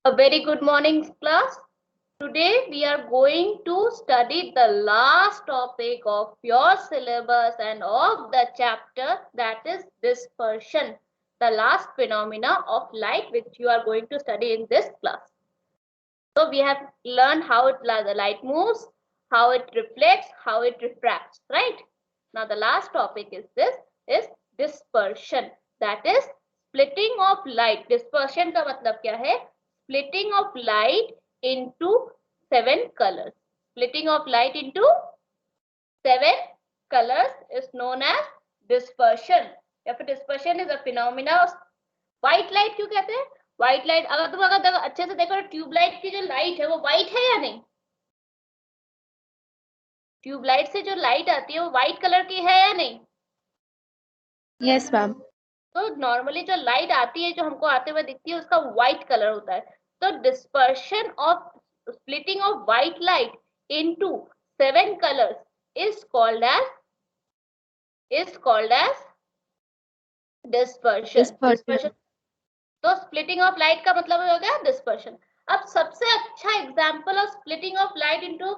A very good morning, class. Today we are going to study the last topic of your syllabus and of the chapter, that is dispersion, the last phenomena of light which you are going to study in this class. So we have learned how the light moves, how it reflects, how it refracts, right? Now the last topic is dispersion, that is splitting of light. Dispersion का मतलब क्या है? Splitting of light into 7 colors. Splitting of light into 7 colors is known as dispersion. या फिर dispersion is a phenomena of white light. क्यों कहते हैं white light? अगर अच्छे से देखो, ट्यूबलाइट की जो लाइट है वो व्हाइट है या नहीं? ट्यूबलाइट से जो लाइट आती है वो व्हाइट कलर की है या नहीं? Yes ma'am. तो नॉर्मली जो लाइट आती है, जो हमको आते हुए दिखती है, उसका व्हाइट कलर होता है. तो dispersion of splitting of white light into 7 colours is called as dispersion. तो स्प्लिटिंग ऑफ लाइट का मतलब हो गया डिस्पर्शन. अब सबसे अच्छा example of splitting of light into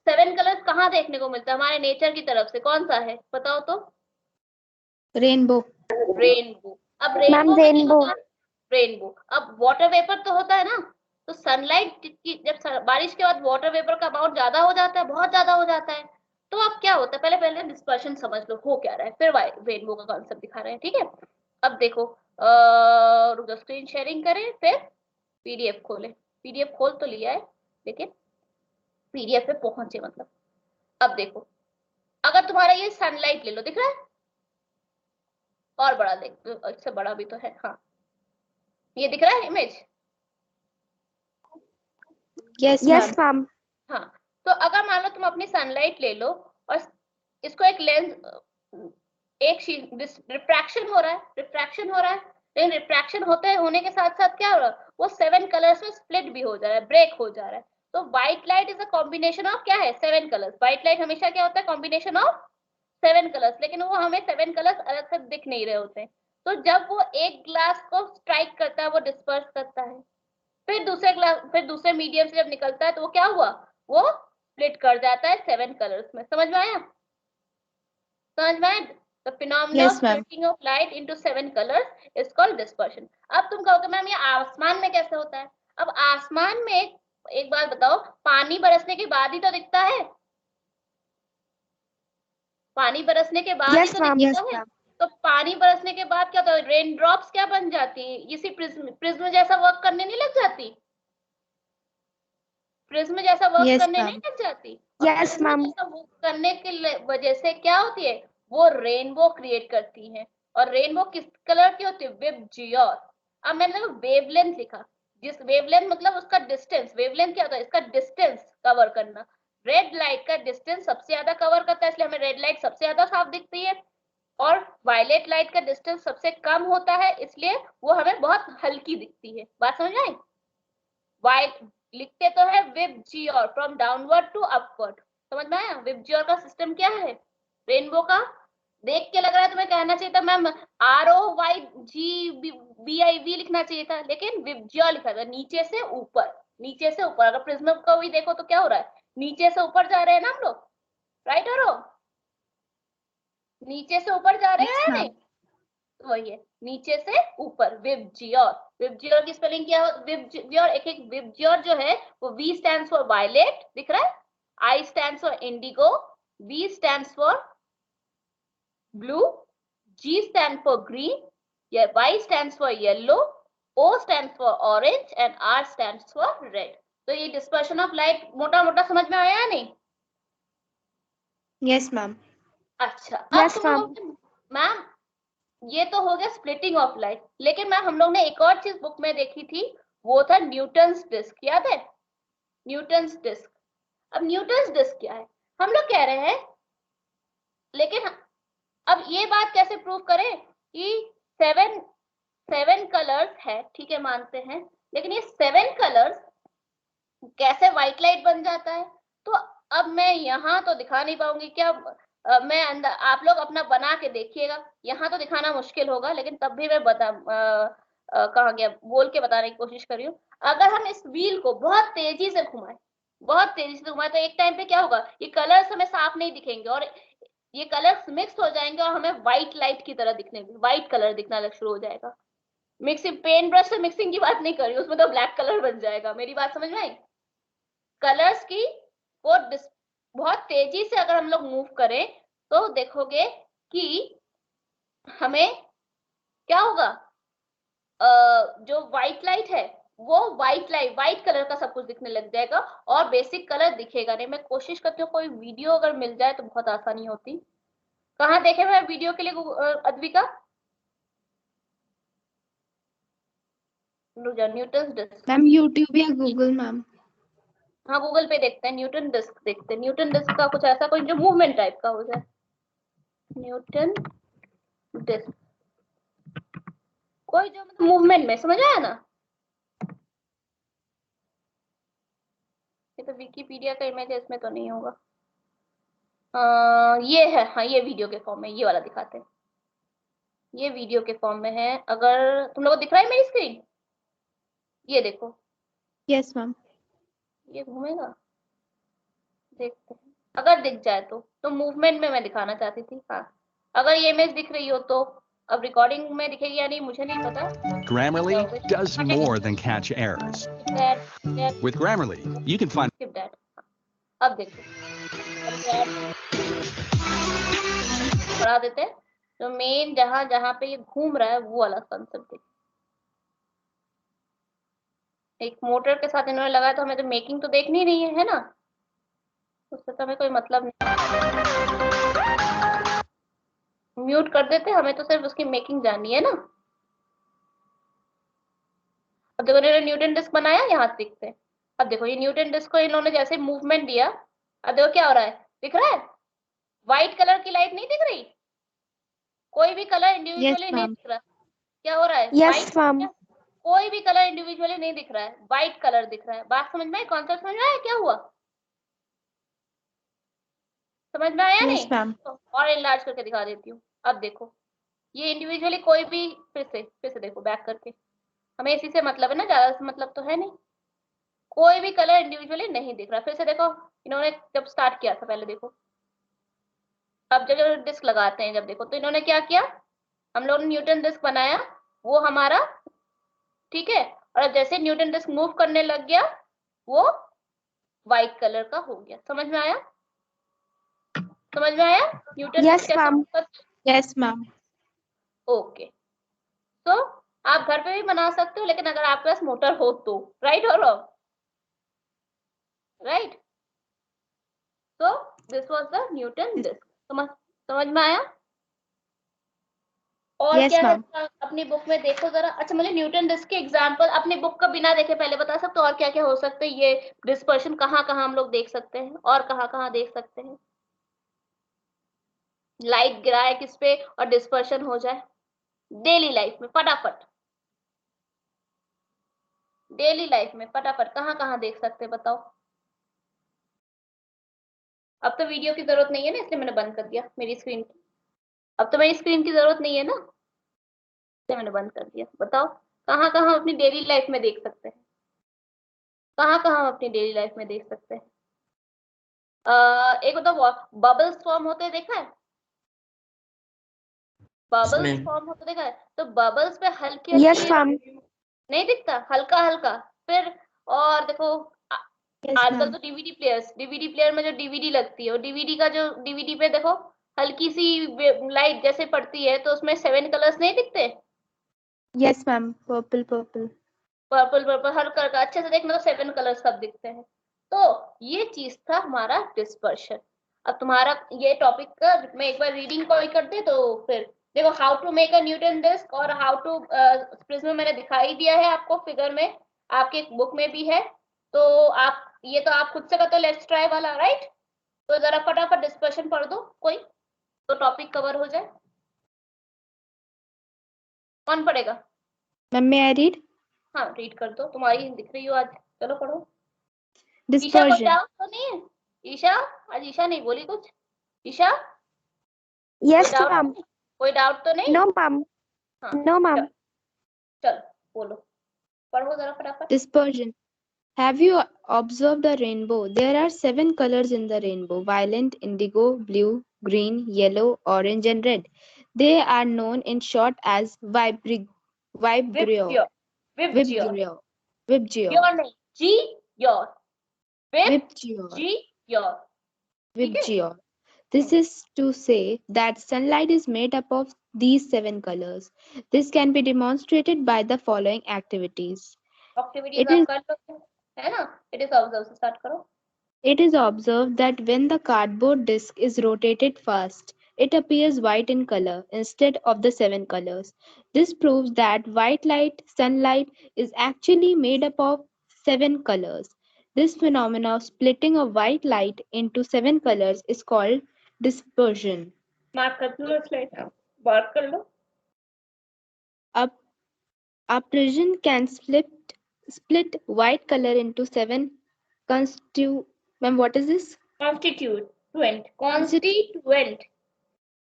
7 colours कहाँ देखने को मिलता है हमारे नेचर की तरफ से? कौन सा है बताओ तो? रेनबो. अब रेनबो. अब वाटर वेपर तो होता है ना, तो सनलाइट की जब बारिश के बाद वाटर वेपर का अमाउंट ज्यादा हो जाता है, बहुत ज्यादा हो जाता है. तो अब क्या होता है, पहले डिस्पर्शन समझ लो हो क्या रहा है, फिर रेनबो का कॉन्सेप्ट दिखा रहे हैं. ठीक है, अब देखो, रुक जाओ, स्क्रीन शेयरिंग करें, फिर पीडीएफ खोलें. पीडीएफ खोल तो लिया है, लेकिन पीडीएफ पे पहुंचे मतलब. अब देखो, अगर तुम्हारा ये सनलाइट ले लो, दिख रहा है? और बड़ा देख, इससे बड़ा भी तो है. हाँ, ये दिख रहा है इमेज? Yes ma'am. हाँ, तो अगर मान लो तुम अपनी सनलाइट ले लो और इसको एक लेंस, एक रिफ्रैक्शन हो रहा है, लेकिन रिफ्रैक्शन होने के साथ साथ क्या हो रहा है, वो 7 कलर्स में स्प्लिट भी हो जा रहा है, ब्रेक हो जा रहा है. तो white light is a combination of क्या है? 7 कलर्स. व्हाइट लाइट हमेशा क्या होता है? Combination of 7 colours. लेकिन वो हमें 7 कलर्स अलग से दिख नहीं रहे होते. तो जब वो एक ग्लास को स्ट्राइक करता है, वो डिस्पर्स करता है, फिर दूसरे मीडियम से जब निकलता है तो वो क्या हुआ? वो स्प्लिट कर जाता है 7 कलर्स में. समझ में आया? The phenomena of splitting of light into 7 colors is called dispersion. अब तुम कहोगे मैम ये आसमान में कैसे होता है? अब आसमान में एक बात बताओ, पानी बरसने के बाद ही तो दिखता है. पानी बरसने के बाद ही तो दिखता है. तो पानी बरसने के बाद क्या होता है? रेन ड्रॉप्स क्या बन जाती है? इसी प्रिज्म जैसा वर्क करने नहीं लग जाती? प्रिज्म जैसा वर्क करने नहीं लग जाती? Yes ma'am. वर्क करने के वजह से क्या होती है? वो रेनबो क्रिएट करती है. और रेनबो किस कलर की होती है? विबजियोर. अब मैंने वेवलेंथ लिखा, जिस वेवलेंथ मतलब उसका डिस्टेंस. वेवलेंथ क्या होता है? इसका डिस्टेंस कवर करना. रेड लाइट का डिस्टेंस सबसे ज्यादा कवर करता है, इसलिए हमें रेड लाइट सबसे ज्यादा साफ दिखती है. और वायलेट लाइट का डिस्टेंस सबसे कम होता है, इसलिए वो हमें बहुत हल्की दिखती है. बात समझ आई? वाइट लिखते तो है VIBGYOR, from downward to upward. समझ में आया? विबजियोर का सिस्टम क्या है रेनबो का? देख के लग रहा है तुम्हें कहना चाहिए था मैम ROYGBIV लिखना चाहिए था, लेकिन विबजियोर लिखा था. नीचे से ऊपर, नीचे से ऊपर. अगर प्रिज्म को भी देखो तो क्या हो रहा है? नीचे से ऊपर जा रहे हैं ना हम लोग, राइट और रॉन्ग? नीचे से ऊपर जा रहे हैं या नहीं? तो वही है, नीचे से ऊपर. विबजियोर. विबजियोर की स्पेलिंग क्या है? विबजियोर, एक विबजियोर जो है वो V स्टैंड्स फॉर वायलेट, दिख रहा है? I stands for Indigo, B stands for blue, G stand for green, Y stands for yellow, O stands for orange and R stands for red. तो ये dispersion of light मोटा मोटा समझ में आया या नहीं? Yes ma'am. अच्छा, अब मैम ये तो हो गया स्प्लिटिंग ऑफ लाइट. लेकिन मैम हम लोग ने एक और चीज बुक में देखी थी, वो था न्यूटन्स डिस्क. याद है? Newton's disc. अब न्यूटन्स डिस्क क्या है हम लोग कह रहे हैं, लेकिन अब ये बात कैसे प्रूव करें कि 7 कलर्स है? ठीक है, मानते हैं, लेकिन ये 7 कलर्स कैसे व्हाइट लाइट बन जाता है? तो अब मैं यहाँ तो दिखा नहीं पाऊंगी. क्या मैं अंदर, आप लोग अपना बना के देखिएगा. यहाँ तो दिखाना मुश्किल होगा, लेकिन तब भी मैं कहाँ गया, बोल के बताने की कोशिश कर रही हूँ। अगर हम इस व्हील को बहुत तेजी से घुमाएं, बहुत तेजी से घुमाएं, तो एक टाइम पे क्या होगा, ये कलर्स हमें साफ नहीं दिखेंगे और ये कलर्स मिक्स हो जाएंगे और हमें व्हाइट लाइट की तरह दिखने, व्हाइट कलर दिखना शुरू हो जाएगा। मिक्सिंग, पेन ब्रश से मिक्सिंग की बात नहीं कर रही हूँ, उसमें तो ब्लैक कलर बन जाएगा। मेरी बात समझ में आई? कलर्स की वो बहुत तेजी से अगर हम लोग मूव करें तो देखोगे कि हमें क्या होगा, जो व्हाइट लाइट है वो व्हाइट लाइट, व्हाइट कलर का सब कुछ दिखने लग जाएगा और बेसिक कलर दिखेगा नहीं। मैं कोशिश करती हूँ कोई वीडियो अगर मिल जाए तो बहुत आसानी होती। कहाँ देखे मैं वीडियो के लिए Advika? Newton disc ma'am YouTube या गूगल मैम? हाँ गूगल पे देखते हैं, न्यूटन डिस्क देखते हैं। न्यूटन डिस्क का कुछ ऐसा कोई जो मूवमेंट टाइप का हो जाए, न्यूटन डिस्क कोई जो मतलब मूवमेंट में, समझ आया ना? ये तो विकिपीडिया का इमेज है, इसमें तो नहीं होगा। ये है, हाँ ये वीडियो के फॉर्म में, ये वाला दिखाते हैं। ये वीडियो के फॉर्म में है। अगर तुम लोगों को दिख रहा है मेरी स्क्रीन, ये देखो। Yes ma'am. ये घूमेगा, देखते हैं अगर दिख जाए तो मूवमेंट में मैं दिखाना चाहती थी। हाँ अगर ये इमेज दिख रही हो तो, अब रिकॉर्डिंग में दिखेगी या नहीं मुझे नहीं पता। Grammarly does more than catch errors. With Grammarly, you can find. Skip that. अब देखो, बढ़ा देते हैं तो मेन जहां जहां पे ये घूम रहा है वो वाला कंसेप्ट देखो। एक मोटर के साथ इन्होंने लगाया तो हमें तो मेकिंग तो देखनी नहीं है ना, उससे तो हमें कोई मतलब नहीं। म्यूट कर देते, हमें तो सिर्फ उसकी मेकिंग जाननी है ना। अब देखो इन्होंने न्यूटन डिस्क बनाया, यहाँ से दिखते हैं। अब देखो ये न्यूटन डिस्क को इन्होंने जैसे मूवमेंट दिया, अब देखो क्या हो रहा है, दिख रहा है? व्हाइट कलर की लाइट नहीं दिख रही, कोई भी कलर इंडिविजुअली नहीं दिख रहा। क्या हो रहा है? Yes ma'am. कोई भी कलर इंडिविजुअली नहीं दिख रहा है, व्हाइट कलर दिख रहा है। बात समझ में आई? कॉन्सेप्ट समझ में आया क्या हुआ? समझ में आया? Yes ma'am. नहीं और इनलार्ज करके दिखा देती हूँ। अब देखो ये इंडिविजुअली कोई भी, फिर से देखो बैक करके, हमें इसी से मतलब है ना, ज्यादा से मतलब तो है नहीं। कोई भी कलर इंडिविजुअली नहीं दिख रहा। फिर से देखो, इन्होंने जब स्टार्ट किया था पहले देखो, अब जब डिस्क लगाते हैं जब देखो तो इन्होंने क्या किया, हम लोगों ने न्यूटन डिस्क बनाया वो हमारा, ठीक है, और जैसे न्यूटन डिस्क मूव करने लग गया वो व्हाइट कलर का हो गया। समझ में आया? समझ में आया न्यूटन डिस्क कैसे? Yes ma'am. ओके, तो आप घर पे भी बना सकते हो, लेकिन अगर आपके पास मोटर हो तो, राइट और रॉन्ग? राइट, तो this was the Newton disc. समझ में आया? और yes, क्या है अपनी बुक में देखो जरा। अच्छा मुझे न्यूटन डिस्क के एग्जांपल अपनी बुक का बिना देखे पहले बता सकते हो और क्या क्या हो सकते हैं? ये डिस्पर्शन कहाँ कहाँ हम लोग देख सकते हैं और कहाँ कहाँ देख सकते हैं? लाइट गिराए किस पे और डिस्पर्शन हो जाए डेली लाइफ में, फटाफट डेली लाइफ में फटाफट कहाँ कहाँ देख सकते हैं बताओ? अब तो वीडियो की जरूरत नहीं है ना, इसलिए मैंने बंद कर दिया मेरी स्क्रीन की। अब तो मेरी स्क्रीन की जरूरत नहीं है ना, इसलिए मैंने बंद कर दिया। बताओ कहाँ कहाँ अपनी डेली लाइफ में देख सकते हैं? कहाँ कहाँ हम अपनी डेली लाइफ में देख सकते हैं? एक तो बबल्स फॉर्म होते हैं, देखा है? बबल्स फॉर्म होते देखा है? तो बबल्स पे हल्की हल्की नहीं दिखता, हल्का हल्का। फिर और देखो आजकल तो डीवीडी प्लेयर में जो डीवीडी लगती है, वो डीवीडी का जो डीवीडी पे देखो हल्की सी लाइट जैसे पड़ती है तो उसमें 7 कलर्स नहीं दिखते? Yes ma'am, purple purple purple purple हर कलर का, अच्छे से देखना तो 7 कलर्स सब दिखते हैं। तो ये चीज था हमारा डिस्पर्शन। अब तुम्हारा ये टॉपिक का मैं एक बार रीडिंग को कर दे तो फिर देखो, how to make a Newton disc और हाउ टू प्रिज्म मैंने दिखाई दिया है आपको, फिगर में आपके बुक में भी है। तो आप ये तो आप खुद से करते हो, लेट्स ट्राई वाला, राइट? तो जरा फटाफट डिस्पर्शन पढ़ दो कोई, तो टॉपिक कवर हो जाए। कौन पढ़ेगा? Ma'am may I read? हाँ रीड कर दो, तुम्हारी दिख रही हो आज, चलो पढ़ो। ईशा को डिस्पर्जन। डाउट तो नहीं है? ईशा, आज ईशा नहीं बोली कुछ। Isha yes ma'am. कोई डाउट तो नहीं? No ma'am. हाँ नो मैम। चलो बोलो, पढ़ो जरा फटाफट। Dispersion. Have you observed a rainbow? There are 7 colors in the rainbow: violet, indigo, blue, green, yellow, orange, and red. They are known in short as Vibrio. विब्जियोर, विब्जियोर, Vibrio. Vibrio. Your नहीं, जी your, Vibrio. विब्जियोर, ठीक है। Vibrio. This is to say that sunlight is made up of these 7 colors. This can be demonstrated by the following activities. Activities It आप is कर लो, है ना। It is observe से start करो। It is observed that when the cardboard disc is rotated fast, it appears white in color instead of the 7 colors. This proves that white light, sunlight, is actually made up of 7 colors. This phenomenon of splitting a white light into 7 colors is called dispersion. Mark कर दो slide, mark कर लो। A, a prism can split white color into 7 constituent. Ma'am, what is this? Constituent. A prism can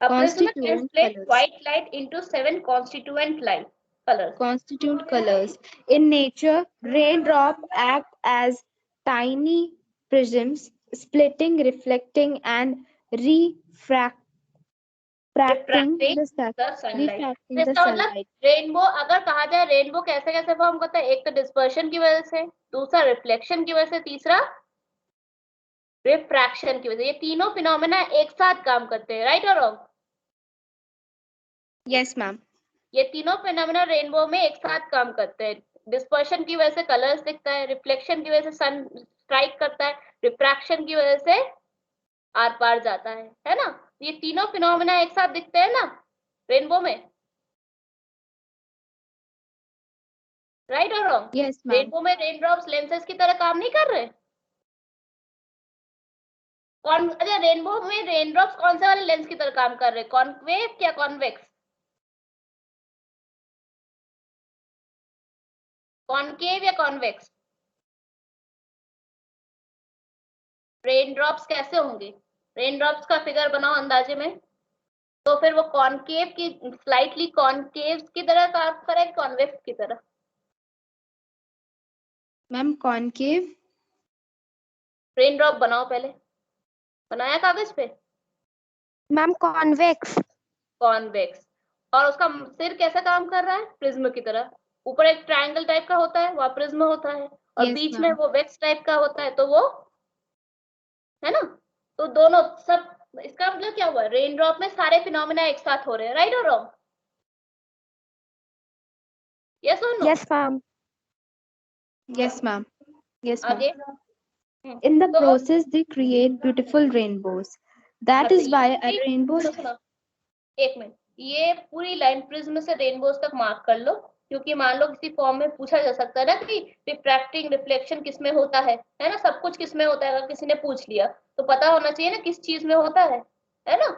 Constituent split colors. white light into 7 constituent light colors. Constituent colors. In nature, raindrops act as tiny prisms, splitting, reflecting, and refracting Refracting the the sunlight. refracting तो the इसका मतलब sunlight. Rainbow अगर कहा जाए, rainbow कैसे कैसे form करता है? एक तो डिस्पर्शन की वजह से, दूसरा रिफ्लेक्शन की वजह से, तीसरा रिफ्रैक्शन की वजह से। ये तीनों फिनोमेना एक साथ काम करते हैं, राइट और रॉन्ग? Yes, ma'am. ये तीनों फिनोमेना रेनबो में एक साथ काम करते हैं। डिस्पर्शन की वजह से कलर्स दिखता है, रिफ्लेक्शन की वजह से सन स्ट्राइक करता है, रिफ्रैक्शन की वजह से आर पार जाता है ना। ये तीनों फिनोमेना एक साथ दिखते हैं ना रेनबो में, राइट और रॉन्ग? Yes, ma'am. रेनबो में रेनड्रॉप्स लेंसेज की तरह काम नहीं कर रहे। कौन, अच्छा रेनबो में रेनड्रॉप्स कौन से वाले लेंस की तरह काम कर रहे हैं? कॉन्वेव या कॉन्वेक्स? कॉनकेव या कॉन्वेक्स? रेनड्रॉप्स कैसे होंगे? रेनड्रॉप्स का फिगर बनाओ अंदाजे में, तो फिर वो कॉनकेव की, स्लाइटली कॉनकेव की तरह काम करेगा, कॉन्वेक्स की तरह? Ma'am, concave. रेनड्रॉप बनाओ, पहले बनाया कागज पे? Ma'am, convex. कॉन्वेक्स। और उसका सिर कैसा काम कर रहा है? प्रिज्म की तरह। ऊपर एक ट्रायंगल टाइप का होता है, वह प्रिज्म होता है, और Yes, बीच में ma'am. वो वेक्स टाइप का होता है, तो वो, है ना। तो दोनों सब, इसका मतलब क्या हुआ? रेनड्रॉप में सारे फिनोमेना एक साथ हो रहे हैं, राइट और रॉन्ग? यस और no? Yes, ma'am. Yes, ma'am. Yes, ma'am. आगे। In the तो process, they create beautiful rainbows. That is why a rainbow. सुनो सुनो, एक मिनट, ये पूरी लाइन प्रिज्म से रेनबोज तक मार्क कर लो, क्योंकि मान लो किसी फॉर्म में पूछा जा सकता है ना कि रिफ्रैक्टिंग रिफ्लेक्शन किसमें होता है ना। सब कुछ किसमें होता है, अगर किसी ने पूछ लिया तो पता होना चाहिए ना किस चीज में होता है ना।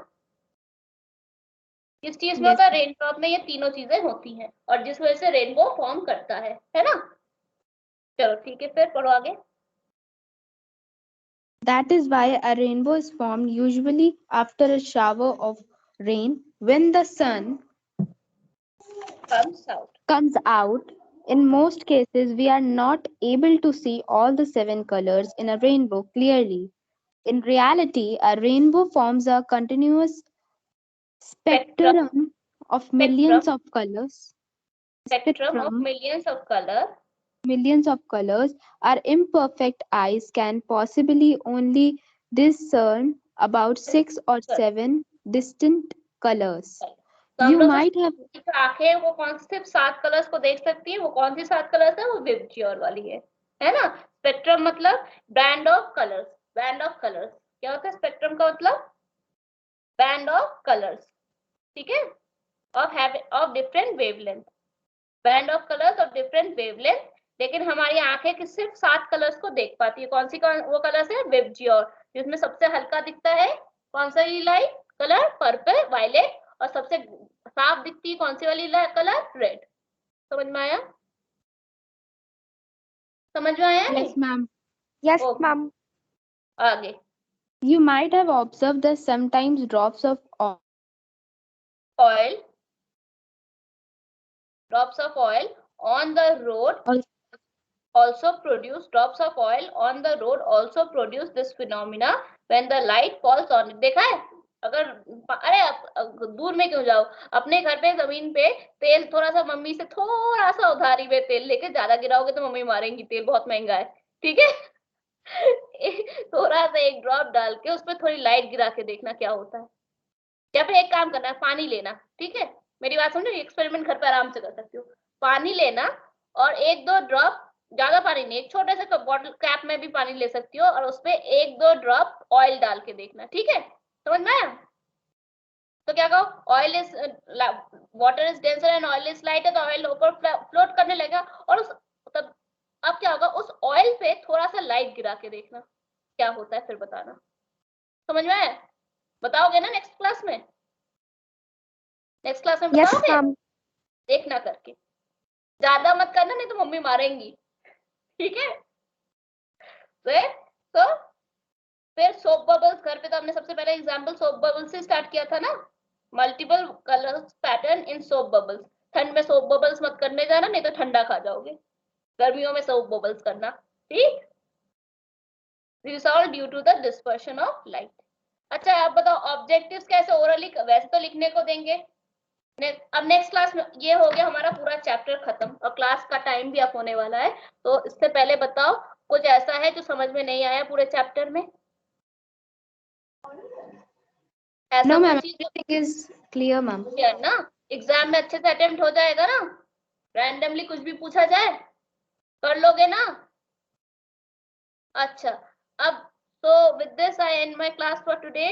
किस चीज में Yes, होता है? ma'am. रेनड्रॉप में ये तीनों चीजें होती हैं, और जिस वजह से रेनबो फॉर्म करता है ना। चलो ठीक है, फिर पढ़ो आगे। That is why a rainbow is formed usually after a shower of rain when the sun Comes out. comes out. In most cases, we are not able to see all the 7 colors in a rainbow clearly. In reality, a rainbow forms a continuous spectrum of millions of colors. Spectrum of Spectrum, millions of color. millions of colors. Our imperfect eyes can possibly only discern about 6 or 7 distinct colors. तो हम You लोग might have जो आंखें वो कौन सी सिर्फ 7 colours को देख सकती है, वो कौन सी 7 कलर्स है? वो विबज्योर वाली है ना। स्पेक्ट्रम मतलब band of colours. Band of colours क्या होता है? स्पेक्ट्रम का मतलब बैंड ऑफ कलर्स, ठीक है, of different wavelength. Band of colours of different wavelength. लेकिन हमारी आंखें कि सिर्फ 7 कलर्स को देख पाती है। कौन सी वो कलर्स है? विबज्योर, जिसमें सबसे हल्का दिखता है कौन सा लाइट कलर? पर्पल, वायलेट, और सबसे साफ दिखती है कौन सी वाली कलर? रेड। समझ में आया? समझ में आया? Yes, ma'am. Yes, Okay. ma'am. आगे। You might have observed that sometimes drops of oil, drops of oil on the road also produce drops of oil on the road also produce this phenomena when the light falls on it. देखा है? अगर अरे दूर में क्यों जाओ, अपने घर पे जमीन पे तेल थोड़ा सा मम्मी से थोड़ा सा उधारी में तेल लेके ज्यादा गिराओगे तो मम्मी मारेंगी, तेल बहुत महंगा है, ठीक है? थोड़ा सा एक ड्रॉप डाल के उस पर थोड़ी लाइट गिरा के देखना क्या होता है। या फिर एक काम करना है, पानी लेना, ठीक है? मेरी बात समझो, एक्सपेरिमेंट घर पे आराम से कर सकते हो। पानी लेना और एक दो ड्रॉप, ज्यादा पानी नहीं, एक छोटे से बॉटल कैप में भी पानी ले सकती हो और उसपे एक दो ड्रॉप ऑयल डाल के देखना, ठीक है? समझ में आया? तो क्या कहो, oil is water is denser and oil is lighter, तो ऑयल ऊपर फ्लोट करने लगेगा और उस तब अब क्या होगा, उस ऑयल पे थोड़ा सा लाइट गिरा के देखना क्या होता है, फिर बताना। समझ में आया? बताओगे ना नेक्स्ट क्लास में? नेक्स्ट क्लास में बताओगे? yes, देखना करके, ज्यादा मत करना नहीं तो मम्मी मारेंगी, ठीक है? तो फिर सोप बबल्स, घर पे तो हमने सबसे पहले एग्जांपल सोप बबल्स से स्टार्ट किया था ना, multiple colours pattern in soap bubbles. ठंड में सोप बबल्स मत करने जाना, नहीं तो ठंडा खा जाओगे। गर्मियों में सोप बबल्स करना, ठीक? This is all due to the dispersion of light. अच्छा, आप बताओ ऑब्जेक्टिव्स कैसे ओरली, वैसे तो लिखने को देंगे। अब नेक्स्ट क्लास में ये हो गया हमारा पूरा चैप्टर खत्म और क्लास का टाइम भी अब होने वाला है, तो इससे पहले बताओ कुछ ऐसा है जो समझ में नहीं आया पूरे चैप्टर में? ऐसा no कोई ma'am, चीज everything is clear ma'am. है ना? एग्जाम में अच्छे से अटेम्प्ट हो जाएगा ना? रैंडमली कुछ भी पूछा जाए कर लोगे ना? अच्छा, अब so with this I end my class for today.